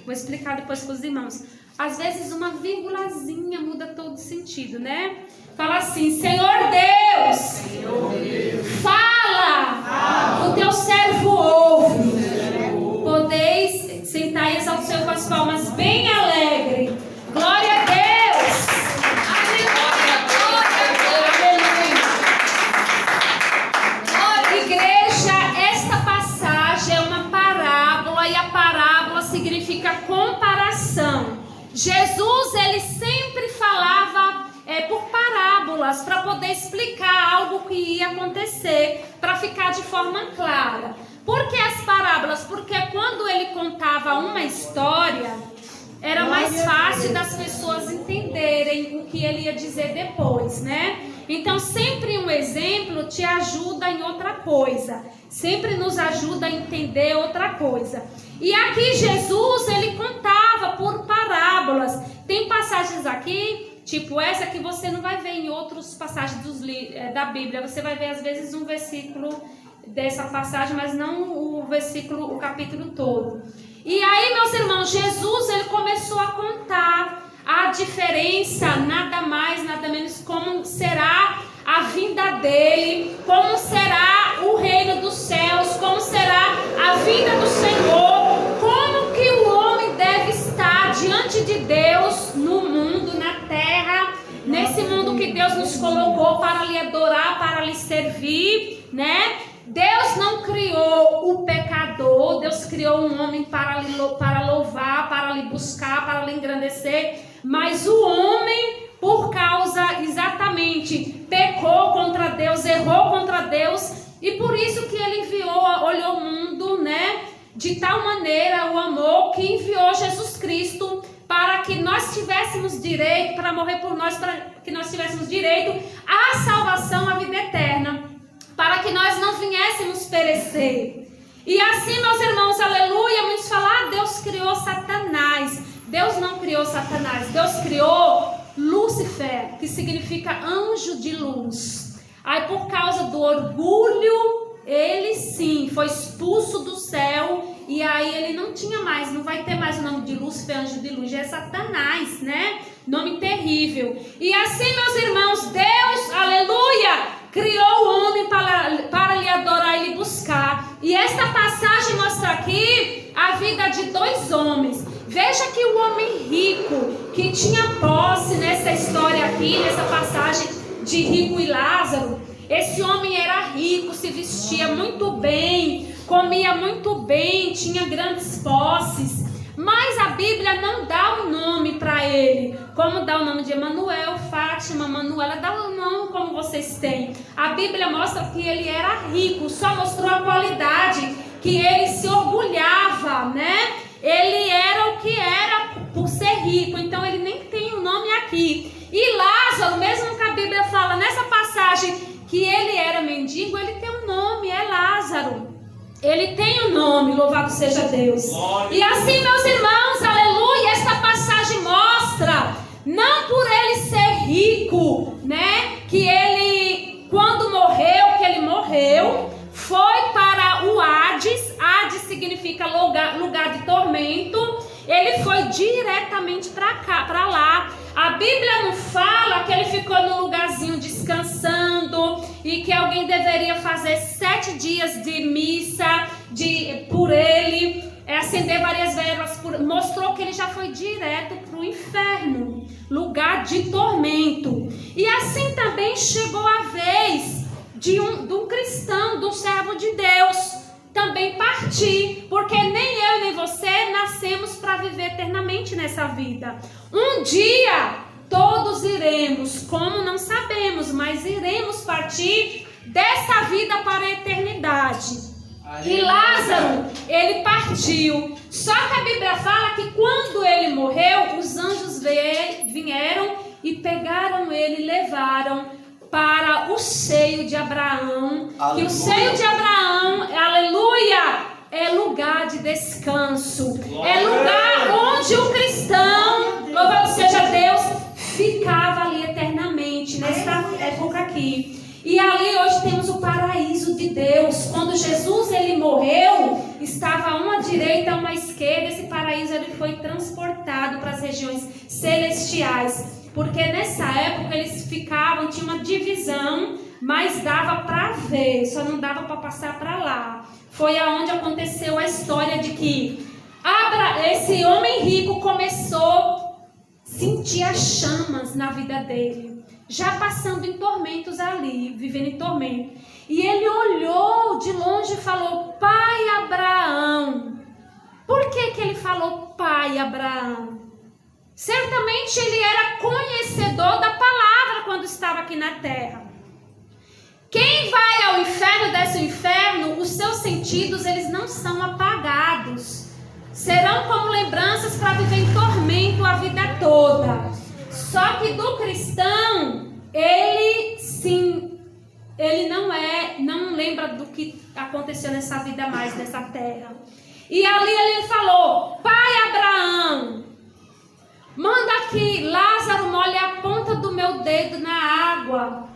Vou explicar depois com os irmãos. Às vezes uma vírgulazinha muda todo o sentido, né? Fala assim: Senhor Deus, fala, o teu servo ouve. Podeis sentar e exaltar o Senhor com as palmas bem alegre. Glória a Deus. Aleluia, glória. Igreja, esta passagem é uma parábola e a parábola significa comparação. Jesus, ele sempre falava por parábolas para poder explicar algo que ia acontecer, para ficar de forma clara. Por que as parábolas? Porque quando ele contava uma história, era mais fácil das pessoas entenderem o que ele ia dizer depois, né? Então, sempre um exemplo te ajuda em outra coisa. Sempre nos ajuda a entender outra coisa. E aqui Jesus, ele contava por parábolas. Tem passagens aqui, tipo essa, que você não vai ver em outras passagens da Bíblia. Você vai ver, às vezes, um versículo dessa passagem, mas não o versículo, o capítulo todo. E aí, meus irmãos, Jesus, ele começou a contar a diferença, nada mais, nada menos, como será a vinda dele, como será o reino dos céus, como será a vinda do Senhor, como que o homem deve estar diante de Deus no mundo, na terra, nesse mundo que Deus nos colocou para lhe adorar, para lhe servir, né? Deus não criou o pecador, Deus criou um homem para louvar, para lhe buscar, para lhe engrandecer, mas o homem, por causa exatamente, pecou contra Deus, errou contra Deus, e por isso que ele olhou o mundo, né, de tal maneira, o amor, que enviou Jesus Cristo para que nós tivéssemos direito, para morrer por nós, para que nós tivéssemos direito à salvação, à vida eterna, para que nós não viéssemos perecer. E assim, meus irmãos, aleluia, muitos falam, Deus criou Satanás. Deus não criou Satanás, Deus criou Lúcifer, que significa anjo de luz. Aí, por causa do orgulho, ele sim foi expulso do céu, e aí ele não tinha mais, não vai ter mais o nome de Lúcifer, anjo de luz, já é Satanás, né? Nome terrível. E assim, meus irmãos, Deus, aleluia, criou o homem para lhe adorar e lhe buscar. E esta passagem mostra aqui a vida de dois homens. Veja que o homem rico, que tinha posse nessa história aqui, nessa passagem de rico e Lázaro, esse homem era rico, se vestia muito bem, comia muito bem, tinha grandes posses. Mas a Bíblia não dá um nome para ele, como dá o nome de Emanuel, Fátima, Manuela, dá um nome como vocês têm. A Bíblia mostra que ele era rico, só mostrou a qualidade, que ele se orgulhava, né? Ele era o que era por ser rico, então ele nem tem um nome aqui. E Lázaro, mesmo que a Bíblia fala nessa passagem que ele era mendigo, ele tem um nome, é Lázaro. Ele tem um nome, louvado seja Deus. Glória. E assim, meus irmãos, aleluia, esta passagem mostra, não por ele ser rico, né, que ele, quando morreu, que ele morreu, foi para o Hades. Hades significa lugar de tormento. Ele foi diretamente para lá. A Bíblia não fala que ele ficou no lugarzinho descansando e que alguém deveria fazer 7 dias de missa por ele, acender várias velas. Mostrou que ele já foi direto para o inferno, lugar de tormento. E assim também chegou a vez de um cristão, de um servo de Deus, também partir, porque nem eu nem você nascemos para viver eternamente nessa vida. Um dia todos iremos, como não sabemos, mas iremos partir dessa vida para a eternidade. E Lázaro, ele partiu. Só que a Bíblia fala que quando ele morreu, os anjos vieram e pegaram ele e levaram para o seio de Abraão. Aleluia. Que o seio de Abraão, aleluia, é lugar de descanso. Glória. É lugar onde o cristão, louvado seja Deus, ficava ali eternamente, nesta época aqui. E ali hoje temos o paraíso de Deus. Quando Jesus ele morreu, estava uma à direita, uma à esquerda. Esse paraíso ele foi transportado para as regiões celestiais, porque nessa época eles ficavam, tinha uma divisão, mas dava para ver, só não dava para passar para lá. Foi aonde aconteceu a história de que esse homem rico começou a sentir as chamas na vida dele, já passando em tormentos ali, vivendo em tormento. E ele olhou de longe e falou: Pai Abraão. Por que ele falou Pai Abraão? Certamente ele era conhecedor da palavra quando estava aqui na terra. Quem vai ao inferno, desce ao inferno, os seus sentidos eles não são apagados. Serão como lembranças para viver em tormento a vida toda. Só que do cristão, ele sim, ele não lembra do que aconteceu nessa vida mais, nessa terra. E ali ele falou: Pai Abraão, manda que Lázaro molhe a ponta do meu dedo na água.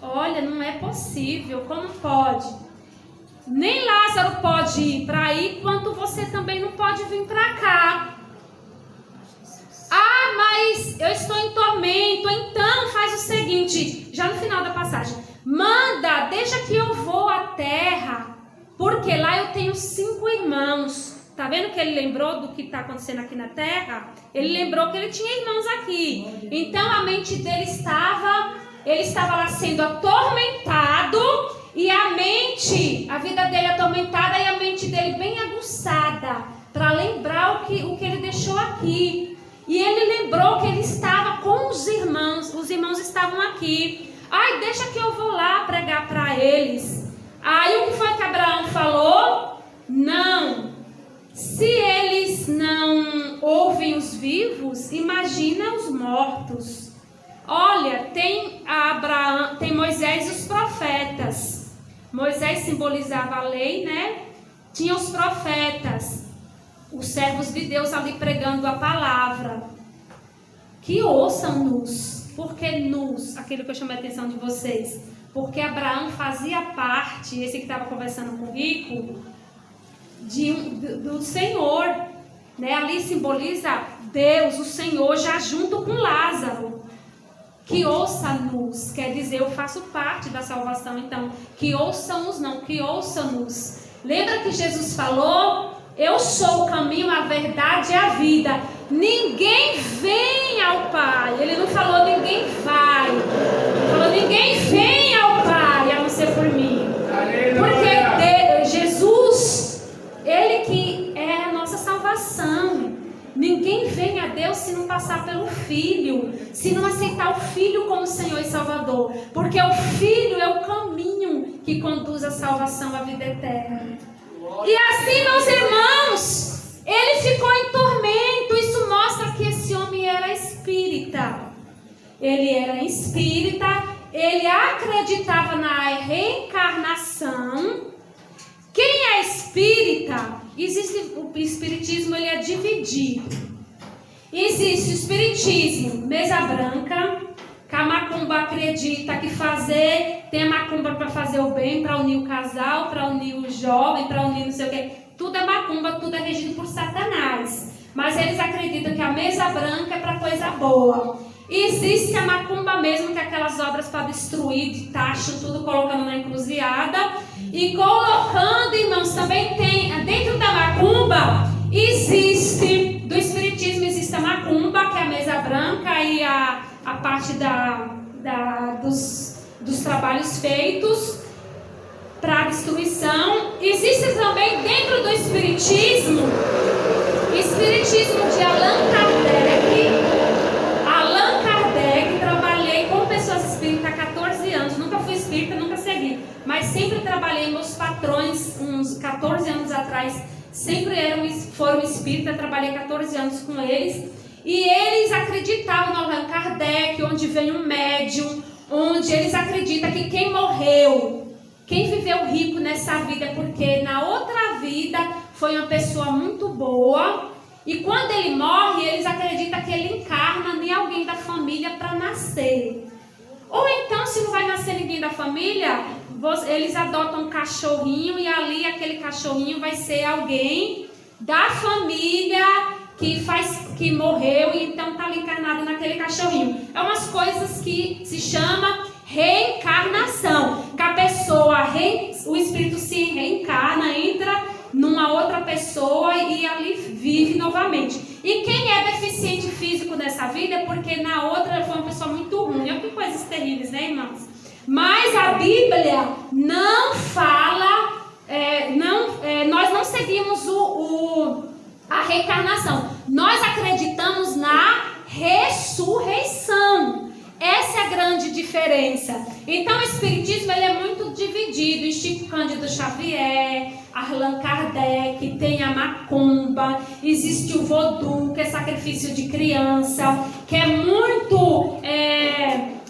Olha, não é possível, como pode? Nem Lázaro pode ir para aí, quanto você também não pode vir para cá. Ah, mas eu estou em tormento. Então faz o seguinte, já no final da passagem: manda, deixa que eu vou à terra, porque lá eu tenho 5 irmãos. Tá vendo que ele lembrou do que está acontecendo aqui na terra? Ele lembrou que ele tinha irmãos aqui. Então a mente dele ele estava lá sendo atormentado, e a vida dele atormentada e a mente dele bem aguçada, para lembrar o que ele deixou aqui. E ele lembrou que ele estava com os irmãos estavam aqui. Ai, deixa que eu vou lá pregar para eles. Aí o que foi que Abraão falou? Não. Se eles não ouvem os vivos, imagina os mortos. Olha, tem Moisés e os profetas. Moisés simbolizava a lei, né? Tinha os profetas, os servos de Deus ali pregando a palavra. Que ouçam-nos. Por que nos? Aquilo que eu chamei a atenção de vocês. Porque Abraão fazia parte, esse que estava conversando com o rico, do Senhor, né? Ali simboliza Deus, o Senhor, já junto com Lázaro. Que ouça-nos, quer dizer, eu faço parte da salvação. Então, que ouçam-nos não, que ouçam-nos. Lembra que Jesus falou: eu sou o caminho, a verdade e a vida. Ninguém vem ao Pai. Ele não falou ninguém vai. Ele falou ninguém vem ao Pai, a não ser por mim. Porque Jesus, Ele que é a nossa salvação. Ninguém vem a Deus se não passar pelo Filho, se não aceitar o Filho como Senhor e Salvador. Porque o Filho é o caminho que conduz à salvação, à vida eterna. E assim, meus irmãos, ele ficou em tormento. Isso mostra que esse homem era espírita. Ele era espírita, ele acreditava na reencarnação. Quem é espírita? O espiritismo ele é dividido. Existe o espiritismo mesa branca, que a macumba acredita que tem a macumba para fazer o bem, para unir o casal, para unir o jovem, para unir não sei o que. Tudo é macumba, tudo é regido por Satanás. Mas eles acreditam que a mesa branca é para coisa boa. E existe a macumba mesmo, que é aquelas obras para destruir, de tacho, tudo colocando na encruzilhada. E colocando, irmãos, também tem, dentro da macumba, do espiritismo existe a macumba, que é a mesa branca e a parte dos trabalhos feitos para destruição. Existe também dentro do espiritismo de Allan Kardec. Trabalhei com pessoas espíritas há 14 anos, nunca fui espírita, nunca segui, mas sempre trabalhei. Meus patrões, uns 14 anos atrás, sempre foram espíritas, trabalhei 14 anos com eles, e eles acreditavam no Allan Kardec, onde vem um médium, onde eles acreditam que quem morreu, quem viveu rico nessa vida, é porque na outra vida foi uma pessoa muito boa, e quando ele morre, eles acreditam que ele encarna em alguém da família para nascer. Ou então, se não vai nascer ninguém da família, eles adotam um cachorrinho e ali aquele cachorrinho vai ser alguém da família que morreu e então está ali encarnado naquele cachorrinho. É umas coisas que se chama reencarnação, que a pessoa, o espírito se reencarna, entra numa outra pessoa e ali vive novamente. E quem é deficiente físico nessa vida é porque na outra foi uma pessoa muito ruim. Olha que coisas terríveis, né, irmãos? Mas a Bíblia não fala, nós não seguimos a reencarnação. Nós acreditamos na ressurreição. Essa é a grande diferença. Então o Espiritismo ele é muito dividido. Chico Cândido Xavier, Allan Kardec, tem a macumba, existe o vodú, que é sacrifício de criança, que é muito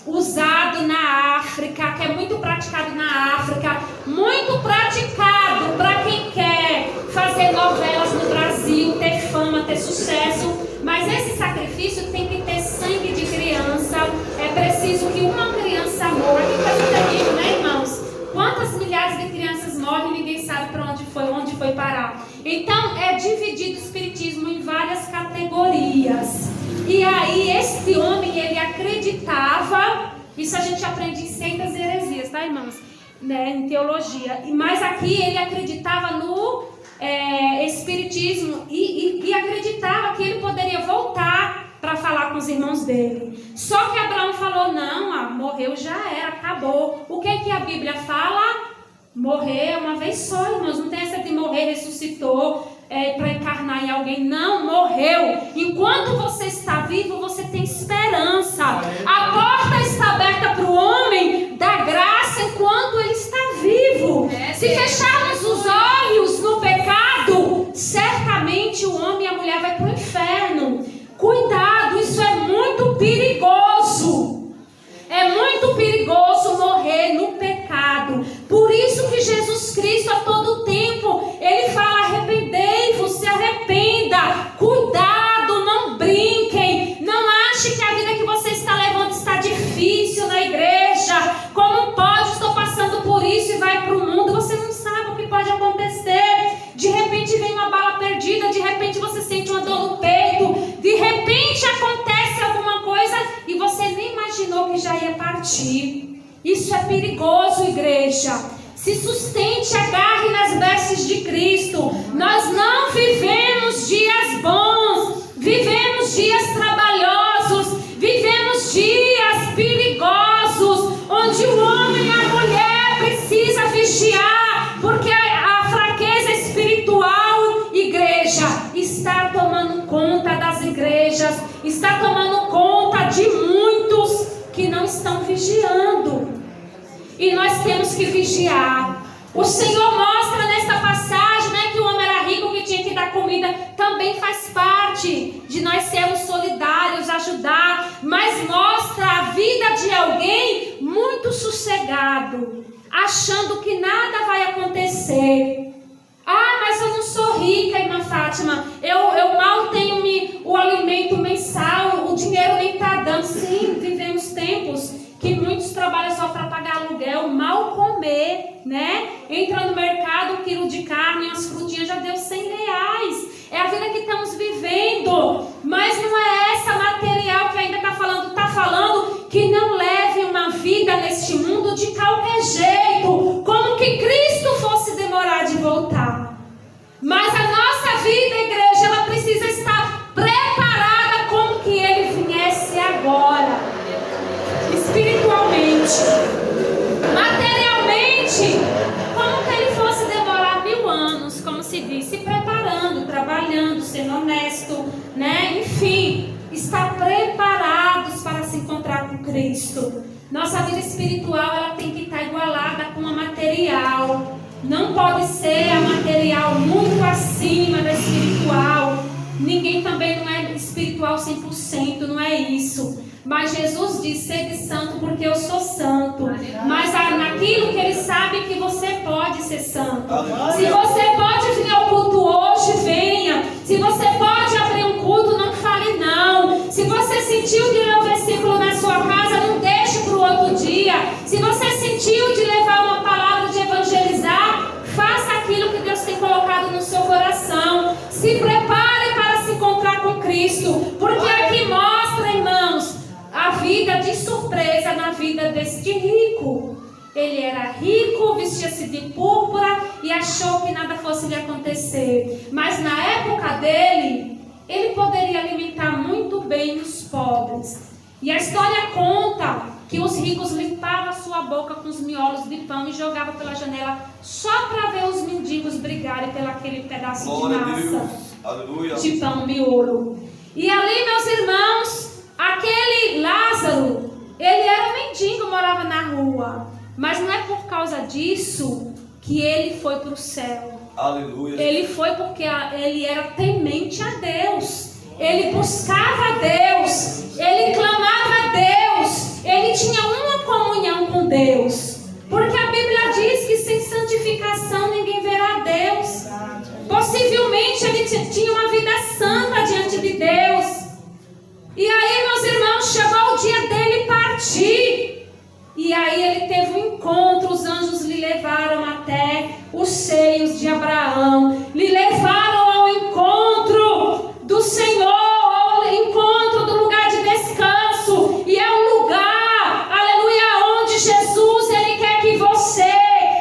usado na África, que é muito praticado na África, muito praticado para quem quer fazer novelas no Brasil, ter fama, ter sucesso. Mas esse sacrifício tem que ter sangue de criança. É preciso que uma criança morra. Que coisa terrível, né, irmãos? Quantas milhares de crianças morrem e ninguém sabe para onde foi parar. Então, é dividido o Espiritismo em várias categorias. E aí, este homem, ele acreditava, isso a gente aprende em seitas e heresias, tá, irmãos? Né, em teologia. Mas aqui ele acreditava no Espiritismo e acreditava que ele poderia voltar para falar com os irmãos dele. Só que Abraão falou, não, morreu, já era, acabou. O que é que a Bíblia fala? Morrer uma vez só, irmãos. Não tem essa de morrer, ressuscitou para encarnar em alguém. Não, morreu. Enquanto você está vivo, você tem esperança. A porta está aberta para o homem da graça enquanto ele está vivo. Se fecharmos os olhos no pecado, certamente o homem e a mulher vai para o inferno. Cuidado, isso é muito perigoso. É muito perigoso morrer no pecado. Por isso que Jesus Cristo a todo tempo, ele fala, arrependei-vos, se arrependa. Cuidado, não brinquem. Não ache que a vida que você está levando está difícil na igreja. Como pode? Estou passando por isso e vai para o mundo. Você não sabe o que pode acontecer. De repente vem uma bala perdida, de repente você sente uma dor no peito, de repente acontece alguma coisa e você nem imaginou que já ia partir. Isso é perigoso, igreja. Se sustente, agarre nas vestes de Cristo. Nós não vivemos dias bons, vivemos dias trabalhosos, vivemos dias perigosos, onde o homem e a mulher precisam vigiar, porque a fraqueza espiritual, igreja, está tomando conta das igrejas, está tomando conta de muitos que não estão vigiando. E nós temos que vigiar. O Senhor mostra nesta passagem, né, que o homem era rico, que tinha que dar comida. Também faz parte de nós sermos solidários, ajudar. Mas mostra a vida de alguém muito sossegado, achando que nada vai acontecer. Mas eu não sou rica, irmã Fátima. Eu mal tenho o alimento mensal, o dinheiro nem está dando. Sim, vivemos tempos que muitos trabalham só para pagar aluguel, mal comer, né? Entra no mercado, 1 quilo de carne, as frutinhas já deu R$100. É a vida que estamos vivendo. Mas não é essa material que ainda está falando que não leve uma vida neste mundo de qualquer jeito, como que Cristo fosse demorar de voltar. Mas a nossa vida, igreja, ela precisa estar preparada como que Ele viesse agora. Espiritualmente, materialmente, como que Ele fosse demorar 1000 anos, como se diz, se preparando, trabalhando, sendo honesto, né? Enfim, estar preparados para se encontrar com Cristo. Nossa vida espiritual, ela tem que estar igualada com a material. Não pode ser a material muito acima da espiritual. Ninguém também não é espiritual 100%, não é isso. Mas Jesus diz, sede santo porque eu sou santo. Mas naquilo que Ele sabe que você pode ser santo. Se você pode vir ao culto hoje, venha. Se você pode abrir um culto, não fale não. Se você sentiu de ler o versículo na sua casa, não deixe para o outro dia. Se você sentiu de levar uma palavra Se prepare para se encontrar com Cristo, porque aqui mostra, irmãos, a vida de surpresa na vida deste rico. Ele era rico, vestia-se de púrpura e achou que nada fosse lhe acontecer. Mas na época dele, ele poderia alimentar muito bem os pobres. E a história conta que os ricos limpavam a sua boca com os miolos de pão e jogavam pela janela só para ver os mendigos brigarem pelo aquele pedaço de massa, de pão, miolo. E ali, meus irmãos, aquele Lázaro, ele era mendigo, morava na rua. Mas não é por causa disso que ele foi para o céu. Aleluia. Ele foi porque ele era temente a Deus. Ele buscava a Deus. Ele clamava a Deus. Ele tinha uma comunhão com Deus. Porque a Bíblia diz que sem santificação ninguém verá a Deus. Possivelmente ele tinha uma vida santa diante de Deus. E aí, meus irmãos, chegou o dia dele partir. E aí ele teve um encontro, os anjos lhe levaram até os seios de Abraão, lhe levaram ao encontro do Senhor, ao encontro do lugar de descanso, e é um lugar, aleluia, onde Jesus, Ele quer que você,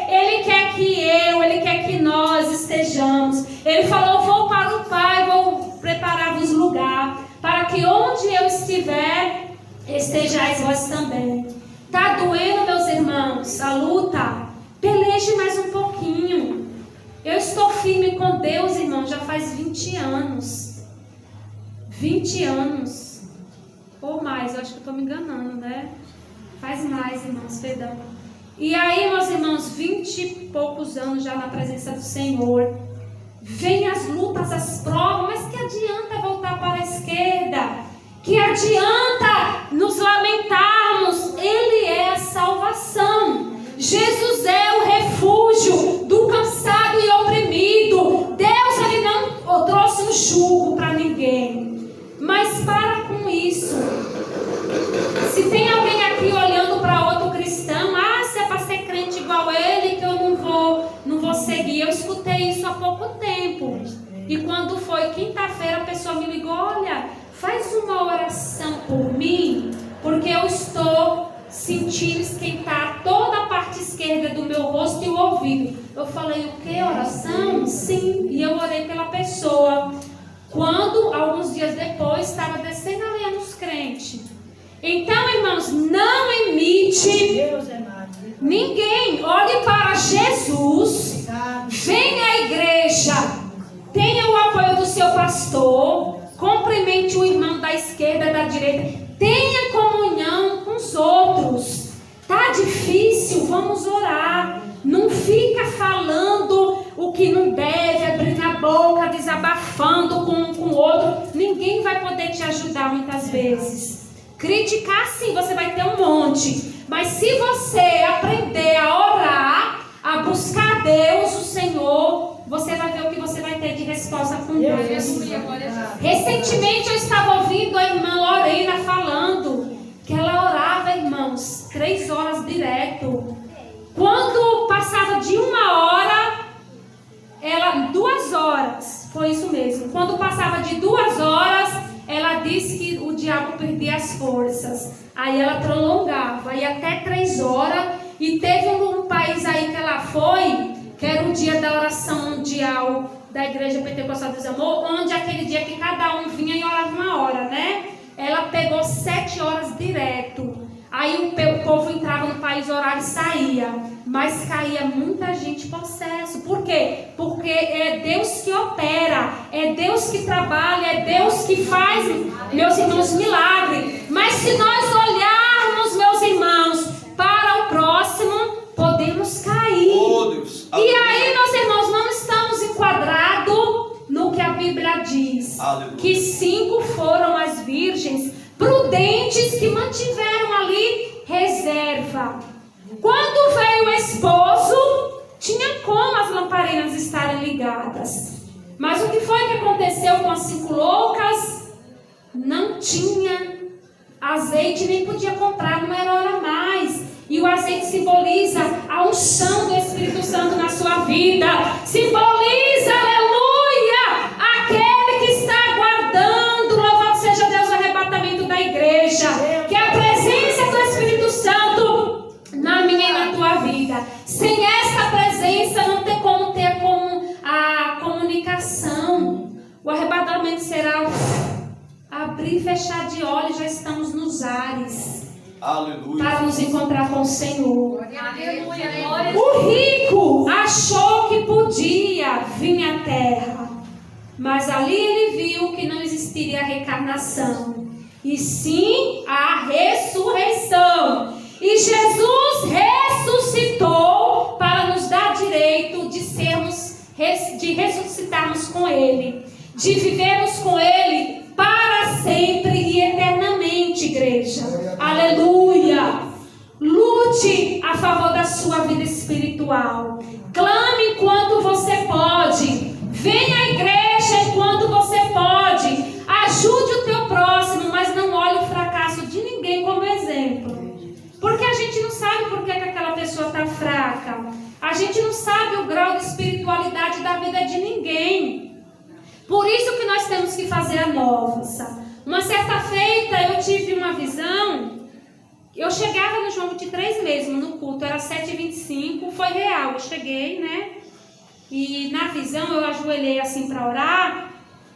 Ele quer que eu, Ele quer que nós estejamos. Ele falou, vou para o Pai, vou preparar-vos lugar, para que onde eu estiver, estejais vós também. Está doendo, meus irmãos, a luta? Peleje mais um pouquinho. Eu estou firme com Deus, irmão, já faz 20 anos. 20 anos. Ou mais, eu acho que eu estou me enganando, né? Faz mais, irmãos, perdão. E aí, meus irmãos, 20 e poucos anos já na presença do Senhor. Vem as lutas, as provas, mas que adianta voltar para a esquerda? Que adianta nos lamentarmos? Ele é a salvação. Jesus é o refúgio do cansado e oprimido. Deus, Ele não trouxe um jugo para ninguém. Mas para com isso. Se tem alguém aqui olhando para outro cristão, se é para ser crente igual ele, que eu não vou seguir. Eu escutei isso há pouco tempo. E quando foi quinta-feira, a pessoa me ligou, olha, faz uma oração por mim, porque eu estou sentindo esquentar toda a parte esquerda do meu rosto e o ouvido. Eu falei, o que? Oração? Sim. E eu orei pela pessoa. Quando, alguns dias depois, estava descendo a lenha nos crentes. Então, irmãos, não imite ninguém. Olhe para Jesus. Venha à igreja. Tenha o apoio do seu pastor. Cumprimente o irmão da esquerda, da direita. Tenha comunhão com os outros. Tá difícil? Vamos orar. Não fica falando o que não deve, abrindo a boca, desabafando com o outro. Ninguém vai poder te ajudar muitas vezes. Criticar sim, você vai ter um monte. Mas se você aprender a orar, a buscar Deus, o Senhor, você vai ver o que você vai ter de resposta com Deus. Recentemente eu estava ouvindo a irmã Lorena falando que ela orava, irmãos, 3 horas direto. Quando passava de 1 hora, 2 horas, foi isso mesmo. Quando passava de 2 horas, ela disse que o diabo perdia as forças. Aí ela prolongava, ia até 3 horas. E teve um país aí que ela foi, que era o dia da oração mundial da Igreja Pentecostal do Amor, onde aquele dia que cada um vinha e orava 1 hora, né? Ela pegou 7 horas direto. Aí o povo entrava no país, orava e saía. Mas caía muita gente possesso. Por quê? Porque é Deus que opera, é Deus que trabalha, é Deus que faz, meus irmãos, milagre. Mas se nós olharmos, meus irmãos, para o próximo, podemos cair. Oh, Deus. E aí, meus irmãos, não estamos enquadrados no que a Bíblia diz. Aleluia. Que 5 foram as virgens prudentes que mantiveram ali reserva. Quando veio o esposo, tinha como as lamparinas estarem ligadas. Mas o que foi que aconteceu com as 5 loucas? Não tinha azeite, nem podia comprar, não era hora mais. E o azeite simboliza a unção do Espírito Santo na sua vida. Simboliza, aleluia, aquele abrir e fechar de olhos, já estamos nos ares. Aleluia. Para nos encontrar com o Senhor. Aleluia. O rico achou que podia vir à terra, mas ali ele viu que não existiria a reencarnação, e sim a ressurreição. E Jesus ressuscitou para nos dar direito de ressuscitarmos com Ele, de vivermos com Ele para sempre e eternamente, igreja. Aleluia! Lute a favor da sua vida espiritual. Clame enquanto você pode. Venha à igreja enquanto você pode. Ajude o teu próximo, mas não olhe o fracasso de ninguém como exemplo. Porque a gente não sabe por que aquela pessoa está fraca. A gente não sabe o grau de espiritualidade da vida de ninguém. Por isso que nós temos que fazer a nossa. Uma certa feita eu tive uma visão. Eu chegava no João 23 mesmo, no culto, era 7h25, foi real. Eu cheguei, né? E na visão eu ajoelhei assim para orar.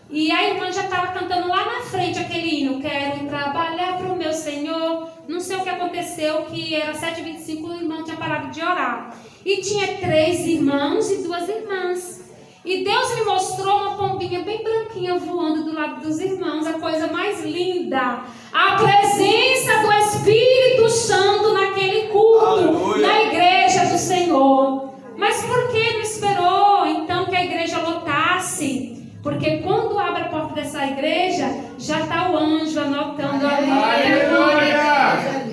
E a irmã já estava cantando lá na frente aquele hino. Quero trabalhar para o meu Senhor. Não sei o que aconteceu, que era 7h25, o irmão tinha parado de orar. E tinha 3 irmãos e 2 irmãs. E Deus me mostrou uma pombinha bem branquinha voando do lado dos irmãos. A coisa mais linda. A presença do Espírito Santo naquele culto. Aleluia. Na igreja do Senhor. Mas por que não esperou então que a igreja lotasse? Porque quando abre a porta dessa igreja, já está o anjo anotando ali. Aleluia!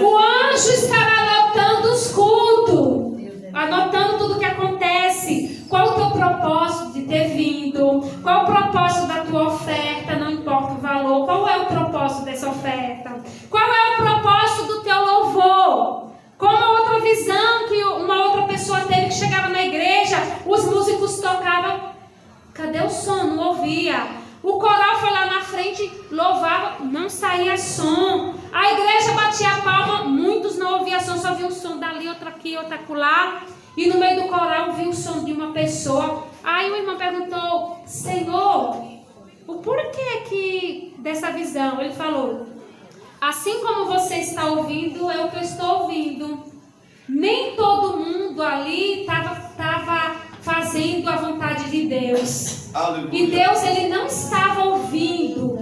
O anjo estará anotando os cultos, anotando tudo o que acontece. Qual o teu propósito de ter vindo? Qual o propósito da tua oferta? Não importa o valor. Qual é o propósito dessa oferta? Qual é o propósito do teu louvor? Como a outra visão que uma outra pessoa teve que chegava na igreja, os músicos tocavam. Cadê o som? Não ouvia. O coral foi lá na frente, louvava, não saía som. A igreja batia a palma, muitos não ouviam som, só via um som dali, outro aqui, outro acolá. E no meio do coral viu o som de uma pessoa. Aí o irmão perguntou: Senhor, o porquê que dessa visão? Ele falou: assim como você está ouvindo, é o que eu estou ouvindo. Nem todo mundo ali estava fazendo a vontade de Deus. Aleluia. E Deus, ele não estava ouvindo,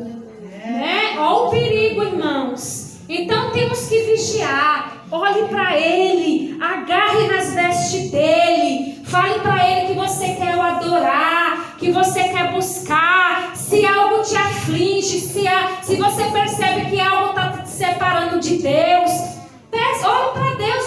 né? Olha o perigo, irmãos. Então temos que vigiar. Olhe para Ele, agarre nas vestes dEle, fale para Ele que você quer o adorar, que você quer buscar. Se algo te aflige, se você percebe que algo está te separando de Deus, olhe para Deus,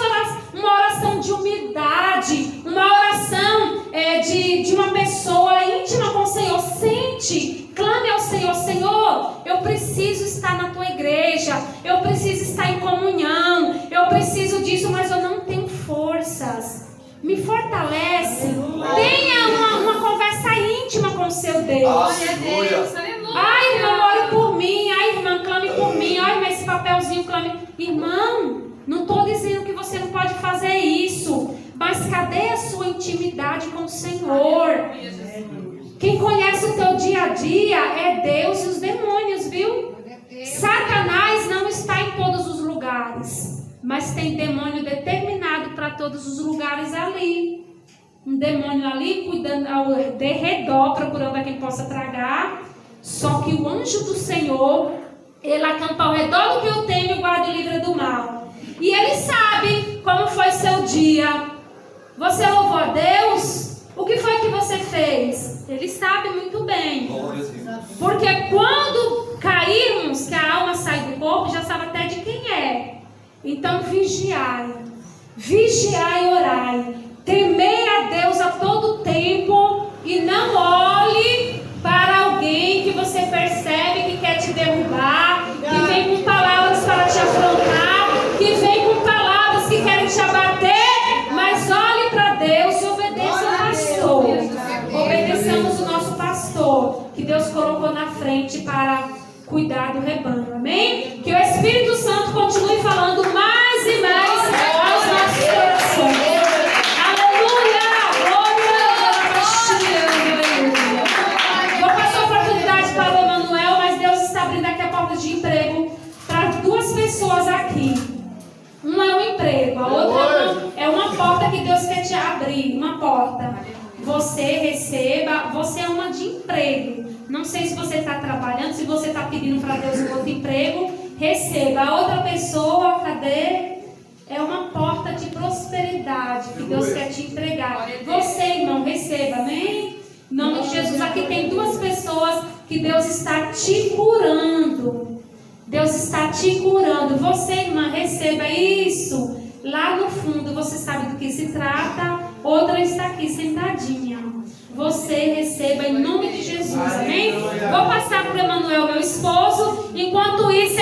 uma oração de humildade, uma oração de uma pessoa íntima com o Senhor. Sente, clame ao Senhor: Senhor, eu preciso estar na tua igreja, eu preciso estar em comunhão, eu preciso disso, mas eu não tenho forças. Me fortalece. Tenha uma conversa íntima com o seu Deus. Aleluia. Ai, irmão, ore por mim. Ai, irmã, clame por mim. Ai, mas esse papelzinho, clame. Irmão, não estou dizendo que você não pode fazer isso, mas cadê a sua intimidade com o Senhor? Quem conhece o teu dia a dia é Deus e os demônios, viu? Satanás não está em todos os lugares, mas tem demônio determinado para todos os lugares ali. Um demônio ali cuidando ao redor, procurando a quem possa tragar. Só que o anjo do Senhor, ele acampa ao redor do que eu tenho e guarda e livra do mal. E ele sabe como foi seu dia. Você louvou a Deus? O que foi que você fez? Ele sabe muito bem. Porque quando cairmos, que a alma sai do corpo, já sabe até de quem é. Então vigiai. Vigiai e orai. Temei a Deus a todo tempo e não olhe para alguém que você percebe que quer te derrubar, que vem com palavras para te afrontar, que vem com palavras que querem te abater, mas olhe para Deus e obedeça ao pastor. Obedeçamos o nosso pastor, que Deus colocou na frente para cuidar do rebanho, amém? Que o Espírito Santo continue falando mais e mais aos nossos corações. Aleluia! Glória! Vou passar a oportunidade para o Emanuel, mas Deus está abrindo daqui a pouco você receba. Você é uma de emprego. Não sei se você está trabalhando, se você está pedindo para Deus um outro emprego, receba. A outra pessoa, cadê? É uma porta de prosperidade que Deus quer te entregar. Você, irmão, receba, amém? Em nome de Jesus, aqui tem duas pessoas que Deus está te curando. Deus está te curando. Você, irmã, receba isso. Lá no fundo, você sabe do que se trata. Outra está aqui sentadinha. Você receba em nome de Jesus, amém? Vou passar para o Emanuel, meu esposo. Enquanto isso,